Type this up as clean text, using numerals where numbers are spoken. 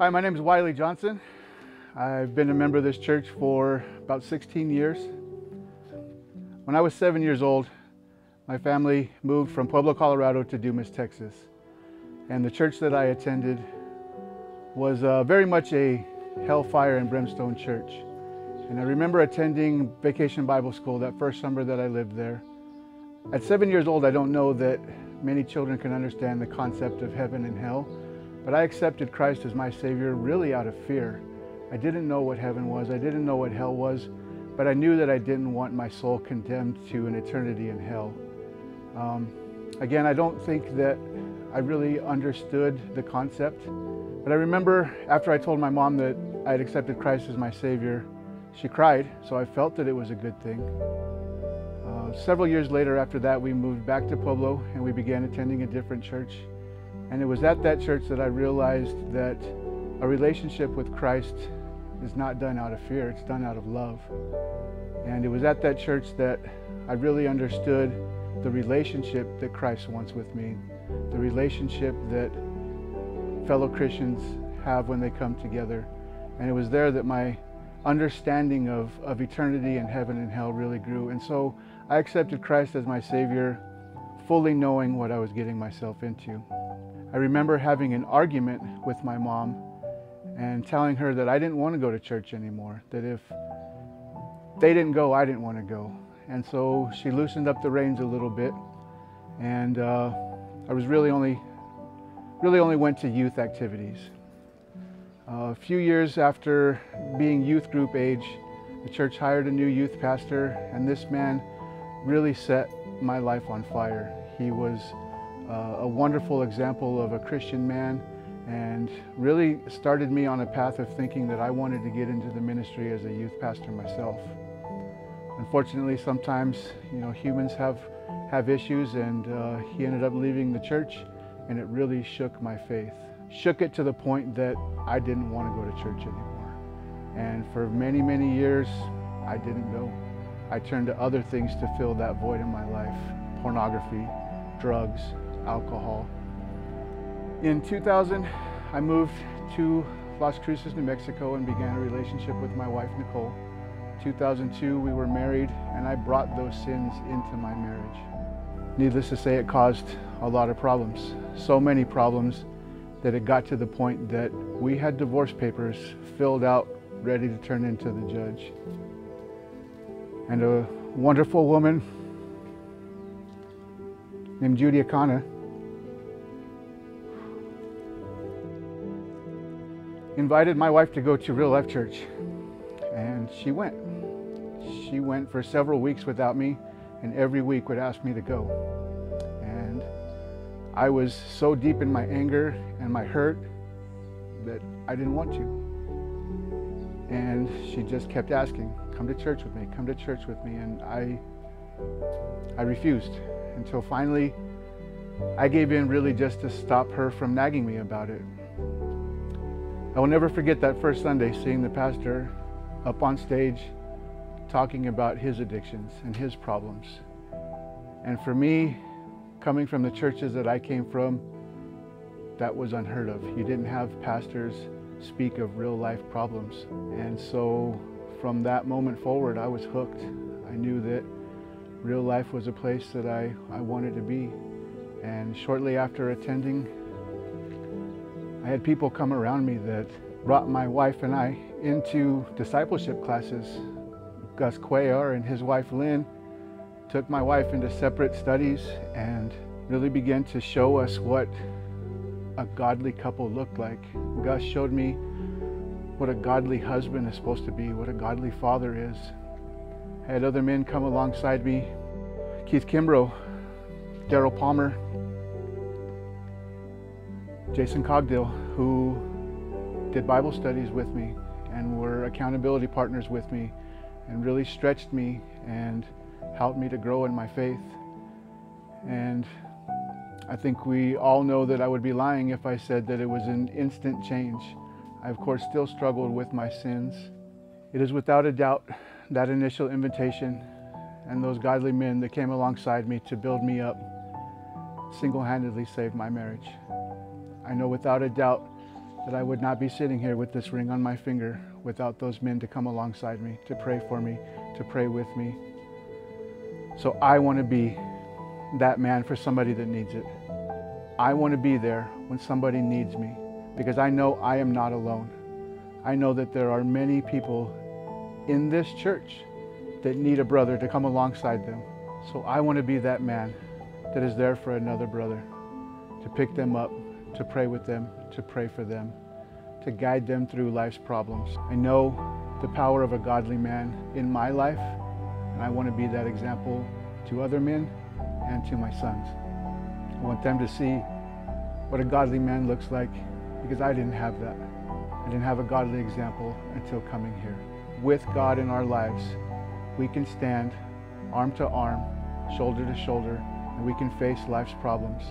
Hi, my name is Wylie Johnson. I've been a member of this church for about 16 years. When I was 7 years old, my family moved from Pueblo, Colorado to Dumas, Texas. And the church that I attended was very much a hellfire and brimstone church. And I remember attending Vacation Bible School that first summer that I lived there. At 7 years old, I don't know that many children can understand the concept of heaven and hell, but I accepted Christ as my Savior really out of fear. I didn't know what heaven was, I didn't know what hell was, but I knew that I didn't want my soul condemned to an eternity in hell. Again, I don't think that I really understood the concept, but I remember after I told my mom that I had accepted Christ as my Savior, she cried, so I felt that it was a good thing. Several years later after that, we moved back to Pueblo and we began attending a different church. And it was at that church that I realized that a relationship with Christ is not done out of fear, it's done out of love. And it was at that church that I really understood the relationship that Christ wants with me, the relationship that fellow Christians have when they come together. And it was there that my understanding of eternity and heaven and hell really grew. And so I accepted Christ as my Savior, fully knowing what I was getting myself into. I remember having an argument with my mom and telling her that I didn't want to go to church anymore, that if they didn't go, I didn't want to go. And so she loosened up the reins a little bit, and I was really only went to youth activities. A few years after being youth group age, the church hired a new youth pastor, and this man really set my life on fire. He was a wonderful example of a Christian man and really started me on a path of thinking that I wanted to get into the ministry as a youth pastor myself. Unfortunately, sometimes, humans have issues, and he ended up leaving the church, and it really shook my faith. Shook it to the point that I didn't want to go to church anymore. And for many, many years, I didn't go. I turned to other things to fill that void in my life: pornography, drugs, alcohol. In 2000, I moved to Las Cruces, New Mexico, and began a relationship with my wife, Nicole. 2002, we were married, and I brought those sins into my marriage. Needless to say, it caused a lot of problems. So many problems that it got to the point that we had divorce papers filled out, ready to turn into the judge. And a wonderful woman named Judy Akana invited my wife to go to Real Life Church, and she went. She went for several weeks without me, and every week would ask me to go. And I was so deep in my anger and my hurt that I didn't want to. And she just kept asking, come to church with me, come to church with me. And I refused, until finally I gave in, really just to stop her from nagging me about it. I will never forget that first Sunday, seeing the pastor up on stage talking about his addictions and his problems. And for me, coming from the churches that I came from, that was unheard of. You didn't have pastors speak of real life problems. And so from that moment forward, I was hooked. I knew that real life was a place that I wanted to be. And shortly after attending, I had people come around me that brought my wife and I into discipleship classes. Gus Cuellar and his wife Lynn took my wife into separate studies and really began to show us what a godly couple looked like. Gus showed me what a godly husband is supposed to be, what a godly father is. I had other men come alongside me: Keith Kimbrough, Daryl Palmer, Jason Cogdill, who did Bible studies with me and were accountability partners with me and really stretched me and helped me to grow in my faith. And I think we all know that I would be lying if I said that it was an instant change. I, of course, still struggled with my sins. It is without a doubt that initial invitation and those godly men that came alongside me to build me up single-handedly saved my marriage. I know without a doubt that I would not be sitting here with this ring on my finger without those men to come alongside me, to pray for me, to pray with me. So I want to be that man for somebody that needs it. I want to be there when somebody needs me, because I know I am not alone. I know that there are many people in this church that need a brother to come alongside them. So I want to be that man that is there for another brother, to pick them up, to pray with them, to pray for them, to guide them through life's problems. I know the power of a godly man in my life, and I want to be that example to other men and to my sons. I want them to see what a godly man looks like, because I didn't have that. I didn't have a godly example until coming here. With God in our lives, we can stand arm to arm, shoulder to shoulder, and we can face life's problems